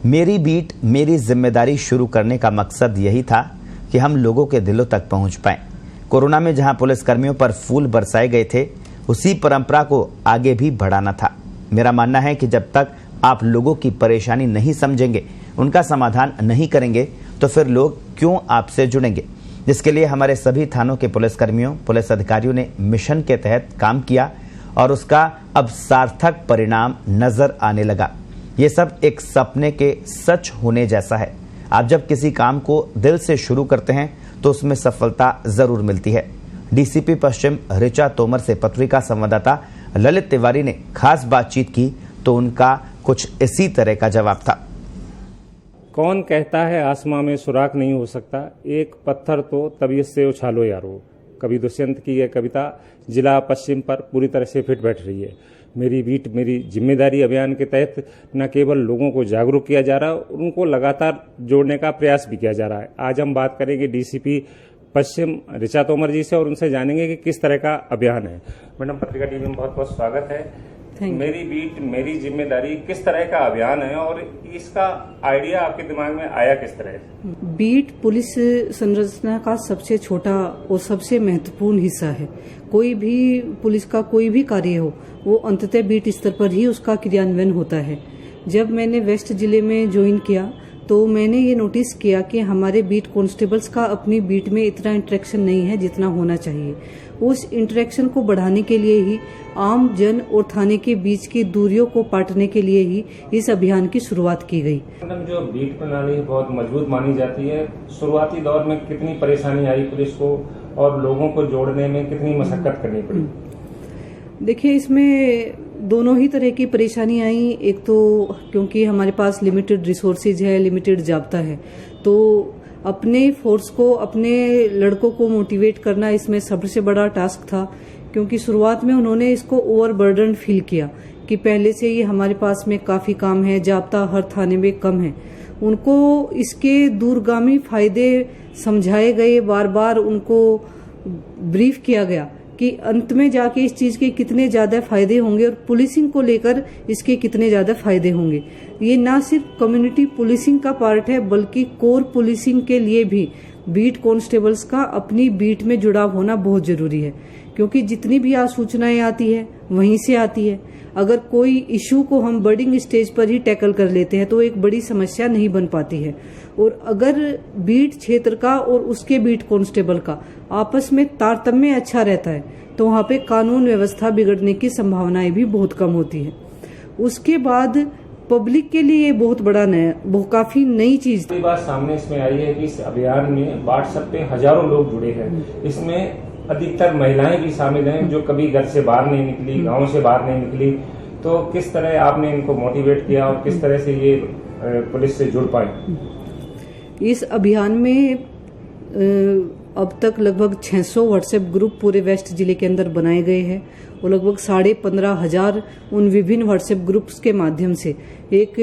मेरी बीट मेरी जिम्मेदारी शुरू करने का मकसद यही था कि हम लोगों के दिलों तक पहुंच पाएं। कोरोना में जहां पुलिसकर्मियों पर फूल बरसाए गए थे, उसी परंपरा को आगे भी बढ़ाना था। मेरा मानना है कि जब तक आप लोगों की परेशानी नहीं समझेंगे, उनका समाधान नहीं करेंगे, तो फिर लोग क्यों आपसे जुड़ेंगे। जिसके लिए हमारे सभी थानों के पुलिसकर्मियों, पुलिस अधिकारियों ने मिशन के तहत काम किया और उसका अब सार्थक परिणाम नजर आने लगा। ये सब एक सपने के सच होने जैसा है। आप जब किसी काम को दिल से शुरू करते हैं तो उसमें सफलता जरूर मिलती है। डीसीपी पश्चिम ऋचा तोमर से पत्रिका संवाददाता ललित तिवारी ने खास बातचीत की तो उनका कुछ इसी तरह का जवाब था। कौन कहता है आसमां में सुराख नहीं हो सकता, एक पत्थर तो तबीयत से उछालो यारो। कवि दुष्यंत की यह कविता जिला पश्चिम पर पूरी तरह से फिट बैठ रही है। मेरी बीट मेरी जिम्मेदारी अभियान के तहत न केवल लोगों को जागरूक किया जा रहा है, उनको लगातार जोड़ने का प्रयास भी किया जा रहा है। आज हम बात करेंगे डीसीपी पश्चिम ऋचा तोमर जी से और उनसे जानेंगे कि किस तरह का अभियान है। मैडम, पत्रिका टीवी में बहुत बहुत स्वागत है। मेरी बीट मेरी जिम्मेदारी किस तरह का अभियान है और इसका आइडिया आपके दिमाग में आया किस तरह? बीट पुलिस संरचना का सबसे छोटा और सबसे महत्वपूर्ण हिस्सा है। कोई भी पुलिस का कोई भी कार्य हो, वो अंततः बीट स्तर पर ही उसका क्रियान्वयन होता है। जब मैंने वेस्ट जिले में ज्वाइन किया तो मैंने ये नोटिस किया कि हमारे बीट कांस्टेबल्स का अपनी बीट में इतना इंटरेक्शन नहीं है जितना होना चाहिए। उस इंटरेक्शन को बढ़ाने के लिए ही, आम जन और थाने के बीच की दूरियों को पाटने के लिए ही इस अभियान की शुरुआत की गई। जो बीट प्रणाली बहुत मजबूत मानी जाती है, शुरुआती दौर में कितनी परेशानी आई पुलिस को और लोगों को जोड़ने में कितनी मशक्कत करनी पड़ी? देखिए, इसमें दोनों ही तरह की परेशानी आई। एक तो क्योंकि हमारे पास लिमिटेड रिसोर्सेज है, लिमिटेड जाब्ता है, तो अपने फोर्स को, अपने लड़कों को मोटिवेट करना इसमें सबसे बड़ा टास्क था। क्योंकि शुरुआत में उन्होंने इसको ओवरबर्डन फील किया कि पहले से ही हमारे पास में काफी काम है, जाब्ता हर थाने में कम है। उनको इसके दूरगामी फायदे समझाए गए, बार बार उनको ब्रीफ किया गया कि अंत में जाके इस चीज के कितने ज्यादा फायदे होंगे और पुलिसिंग को लेकर इसके कितने ज्यादा फायदे होंगे। ये ना सिर्फ कम्युनिटी पुलिसिंग का पार्ट है, बल्कि कोर पुलिसिंग के लिए भी बीट कांस्टेबल्स का अपनी बीट में जुड़ाव होना बहुत जरूरी है। क्योंकि जितनी भी आज सूचनाएं आती है वहीं से आती है। अगर कोई इशू को हम बर्डिंग स्टेज पर ही टैकल कर लेते हैं तो एक बड़ी समस्या नहीं बन पाती है। और अगर बीट क्षेत्र का और उसके बीट कांस्टेबल का आपस में तारतम्य अच्छा रहता है तो वहाँ पे कानून व्यवस्था बिगड़ने की संभावनाएं भी बहुत कम होती है। उसके बाद पब्लिक के लिए ये बहुत बड़ा काफी नई चीज थी। बात सामने इसमें आई है कि इस अभियान में व्हाट्सएप पे हजारों लोग जुड़े हैं। इसमें अधिकतर महिलाएं भी शामिल हैं जो कभी घर से बाहर नहीं निकली, गांव से बाहर नहीं निकली। तो किस तरह आपने इनको मोटिवेट किया और किस तरह से ये पुलिस से जुड़ पाए? इस अभियान में अब तक लगभग 600 व्हाट्सएप ग्रुप पूरे वेस्ट जिले के अंदर बनाए गए हैं और लगभग 15,500 उन विभिन्न व्हाट्सएप ग्रुप्स के माध्यम से एक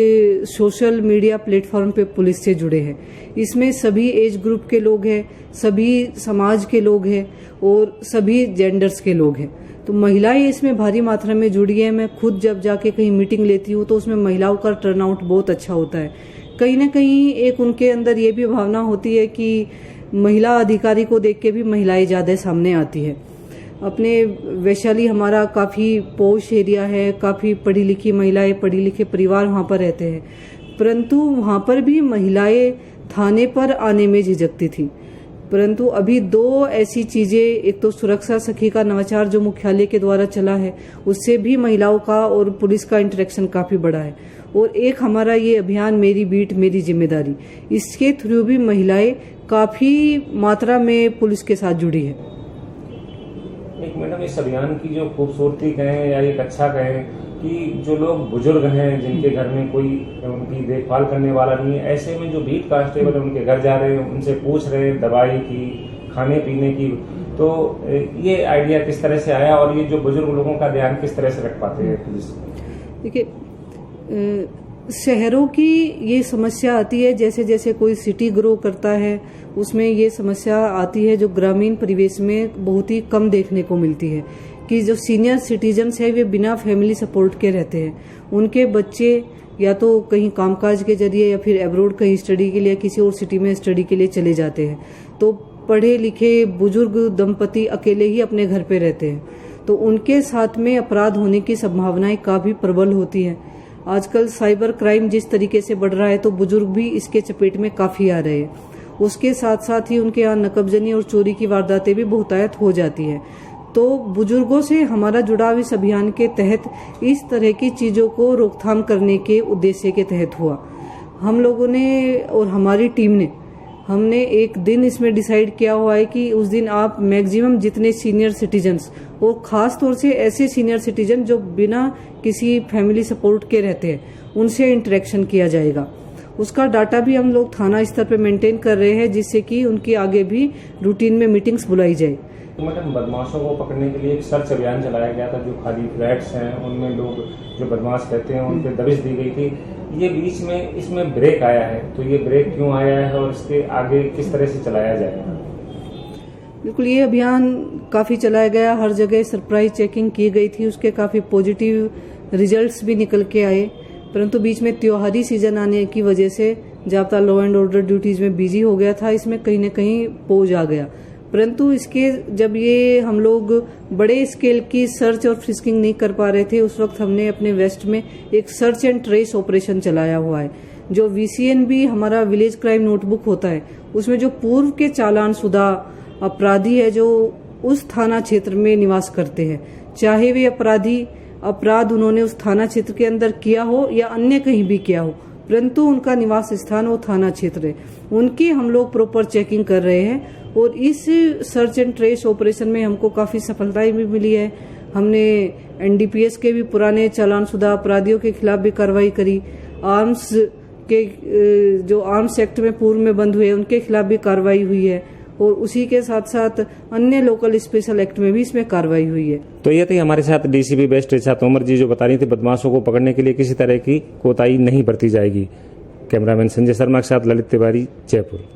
सोशल मीडिया प्लेटफॉर्म पे पुलिस से जुड़े हैं। इसमें सभी एज ग्रुप के लोग हैं, सभी समाज के लोग हैं और सभी जेंडर्स के लोग हैं। तो महिलाएं इसमें भारी मात्रा में जुड़ी है। मैं खुद जब जाके कहीं मीटिंग लेती हूँ तो उसमें महिलाओं का टर्नआउट बहुत अच्छा होता है। कहीं ना कहीं एक उनके अंदर ये भी भावना होती है कि महिला अधिकारी को देख के भी महिलाएं ज्यादा सामने आती है। अपने वैशाली हमारा काफी पॉश एरिया है, काफी पढ़ी लिखी महिलाएं, पढ़ी लिखे परिवार वहां पर रहते हैं, परंतु वहां पर भी महिलाएं थाने पर आने में झिझकती थी। परंतु अभी 2 ऐसी चीजें, एक तो सुरक्षा सखी का नवाचार जो मुख्यालय के द्वारा चला है, उससे भी महिलाओं का और पुलिस का इंटरेक्शन काफी बड़ा है। और एक हमारा ये अभियान मेरी बीट मेरी जिम्मेदारी, इसके थ्रू भी महिलाएं काफी मात्रा में पुलिस के साथ जुड़ी है। एक मैडम, इस अभियान की जो खूबसूरती कहें या एक अच्छा कहें कि जो लोग बुजुर्ग हैं, जिनके घर में कोई उनकी देखभाल करने वाला नहीं है, ऐसे में जो बीट कांस्टेबल है उनके घर जा रहे हैं, उनसे पूछ रहे हैं दवाई की, खाने पीने की। तो ये आइडिया किस तरह से आया और ये जो बुजुर्ग लोगों का ध्यान किस तरह से रख पाते हैं पुलिस? देखिए, शहरों की ये समस्या आती है, जैसे जैसे कोई सिटी ग्रो करता है उसमें ये समस्या आती है जो ग्रामीण परिवेश में बहुत ही कम देखने को मिलती है कि जो सीनियर सिटीजन्स है वे बिना फैमिली सपोर्ट के रहते हैं। उनके बच्चे या तो कहीं कामकाज के जरिए या फिर एब्रोड कहीं स्टडी के लिए किसी और सिटी में स्टडी के लिए चले जाते हैं। तो पढ़े लिखे बुजुर्ग दंपति अकेले ही अपने घर पे रहते हैं, तो उनके साथ में अपराध होने की संभावनाएं काफी प्रबल होती हैं। आजकल साइबर क्राइम जिस तरीके से बढ़ रहा है तो बुजुर्ग भी इसके चपेट में काफी आ रहे हैं। उसके साथ साथ ही उनके यहाँ नकबजनी और चोरी की वारदातें भी बहुतायत हो जाती है। तो बुजुर्गों से हमारा जुड़ाव इस अभियान के तहत इस तरह की चीजों को रोकथाम करने के उद्देश्य के तहत हुआ। हम लोगों ने और हमारी टीम ने हमने एक दिन इसमें डिसाइड किया हुआ है कि उस दिन आप मैक्सिमम जितने सीनियर सिटीजन्स और खास तौर से ऐसे सीनियर सिटीजन जो बिना किसी फैमिली सपोर्ट के रहते हैं, उनसे इंटरेक्शन किया जाएगा। उसका डाटा भी हम लोग थाना स्तर पे मेंटेन कर रहे हैं, जिससे कि उनकी आगे भी रूटीन में मीटिंग्स बुलाई जाए। तो मैडम, बदमाशों को पकड़ने के लिए एक सर्च अभियान चलाया गया था। जो खाली फ्लैट्स हैं उनमें लोग जो बदमाश रहते हैं उन पर दबिश दी गई थी। ये बीच में इसमें ब्रेक आया है, तो ये ब्रेक क्यों आया है और इसके आगे किस तरह से चलाया जाएगा? बिल्कुल, ये अभियान काफी चलाया गया, हर जगह सरप्राइज चेकिंग की गई थी, उसके काफी पॉजिटिव रिजल्ट्स भी निकल के आए। परंतु बीच में त्योहारी सीजन आने की वजह से जाब्ता लॉ एंड ऑर्डर ड्यूटीज में बिजी हो गया था, इसमें कहीं न कहीं पोज आ गया। परंतु इसके जब ये हम लोग बड़े स्केल की सर्च और फ्रिस्किंग नहीं कर पा रहे थे, उस वक्त हमने अपने वेस्ट में एक सर्च एंड ट्रेस ऑपरेशन चलाया हुआ है। जो VCNB हमारा विलेज क्राइम नोटबुक होता है, उसमें जो पूर्व के चालान शुदा अपराधी है जो उस थाना क्षेत्र में निवास करते हैं, चाहे वे अपराध उन्होंने उस थाना क्षेत्र के अंदर किया हो या अन्य कहीं भी किया हो, परंतु उनका निवास स्थान वो थाना क्षेत्र है, उनकी हम लोग प्रॉपर चेकिंग कर रहे हैं। और इस सर्च एंड ट्रेस ऑपरेशन में हमको काफी सफलताएं भी मिली है। हमने NDPS के भी पुराने चालानशुदा अपराधियों के खिलाफ भी कार्रवाई करी। आर्म्स के जो आर्म्स एक्ट में पूर्व में बंद हुए उनके खिलाफ भी कार्रवाई हुई है, और उसी के साथ साथ अन्य लोकल स्पेशल एक्ट में भी इसमें कार्रवाई हुई है। तो ये थी हमारे साथ DCP वेस्ट ऋचा तोमर जी, जो बता रही थी बदमाशों को पकड़ने के लिए किसी तरह की कोताही नहीं बरती जाएगी। कैमरामैन संजय शर्मा के साथ ललित तिवारी, जयपुर।